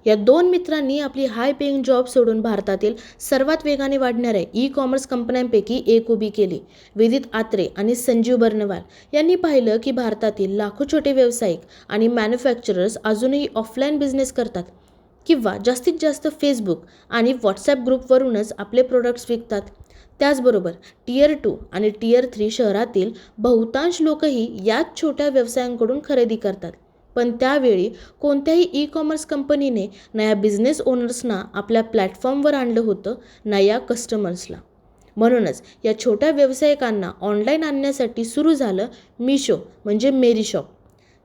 या दोन मित्रांनी आपली हाय पेइंग जॉब सोडून भारतातील सर्वात वेगाने वाढणाऱ्या ई कॉमर्स कंपन्यांपैकी एक उभी केली. विदित आत्रे आणि संजीव बर्नवाल यांनी पाहिलं की भारतातील लाखो छोटे व्यावसायिक आणि मॅन्युफॅक्चरर्स अजूनही ऑफलाईन बिझनेस करतात किंवा जास्तीत जास्त फेसबुक आणि व्हॉट्सॲप ग्रुपवरूनच आपले प्रोडक्ट्स विकतात. त्याचबरोबर टियर 2 आणि टियर 3 शहरातील बहुतांश लोकही याच छोट्या व्यवसायांकडून खरेदी करतात. पण त्यावेळी कोणत्याही ई कॉमर्स कंपनीने ना या बिझनेस ओनर्सना आपल्या प्लॅटफॉर्मवर आणलं होतं ना या कस्टमर्सला. म्हणूनच या छोट्या व्यावसायिकांना ऑनलाईन आणण्यासाठी सुरू झालं मिशो म्हणजे मेरी शॉप.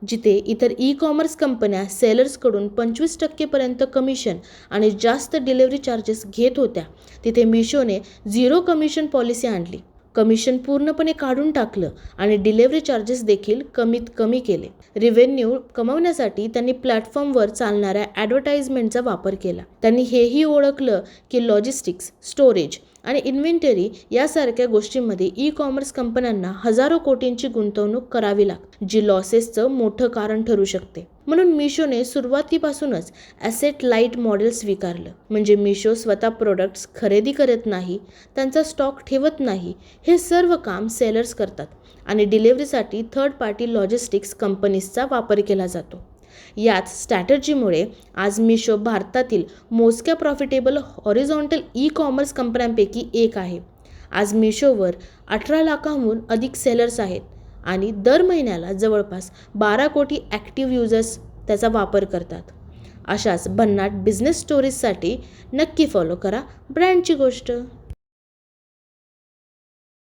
जिथे इतर ई कॉमर्स कंपन्या सेलर्सकडून 25% कमिशन आणि जास्त डिलिव्हरी चार्जेस घेत होत्या, तिथे मिशोने 0 कमिशन पॉलिसी आणली. कमिशन पूर्णपणे काढून टाकलं आणि डिलिव्हरी चार्जेस देखील कमीत कमी केले. रेव्हेन्यू कमवण्यासाठी त्यांनी प्लॅटफॉर्मवर चालणाऱ्या ॲडव्हर्टाइजमेंटचा वापर केला. त्यांनी हेही ओळखलं की लॉजिस्टिक्स, स्टोरेज आणि इन्व्हेंटरी यासारख्या गोष्टींमध्ये ई कॉमर्स कंपन्यांना हजारो कोटींची गुंतवणूक करावी लागते, जी लॉसेसचं मोठं कारण ठरू शकते. म्हणून मिशोने सुरुवातीपासूनच ॲसेट लाईट मॉडेल स्वीकारलं. म्हणजे मिशो स्वतः प्रोडक्ट्स खरेदी करत नाही, त्यांचा स्टॉक ठेवत नाही. हे सर्व काम सेलर्स करतात आणि डिलिव्हरीसाठी थर्ड पार्टी लॉजिस्टिक्स कंपनीजचा वापर केला जातो. याच स्ट्रॅटर्जीमुळे आज मिशो भारतातील मोजक्या प्रॉफिटेबल हॉरिझॉन्टल ई कॉमर्स कंपन्यांपैकी एक आहे. आज मिशोवर 18 लाखांहून अधिक सेलर्स आहेत आणि दर महिन्याला जवळपास 12 कोटी ॲक्टिव्ह युजर्स त्याचा वापर करतात. अशाच भन्नाट बिझनेस स्टोरीजसाठी नक्की फॉलो करा ब्रँडची गोष्ट.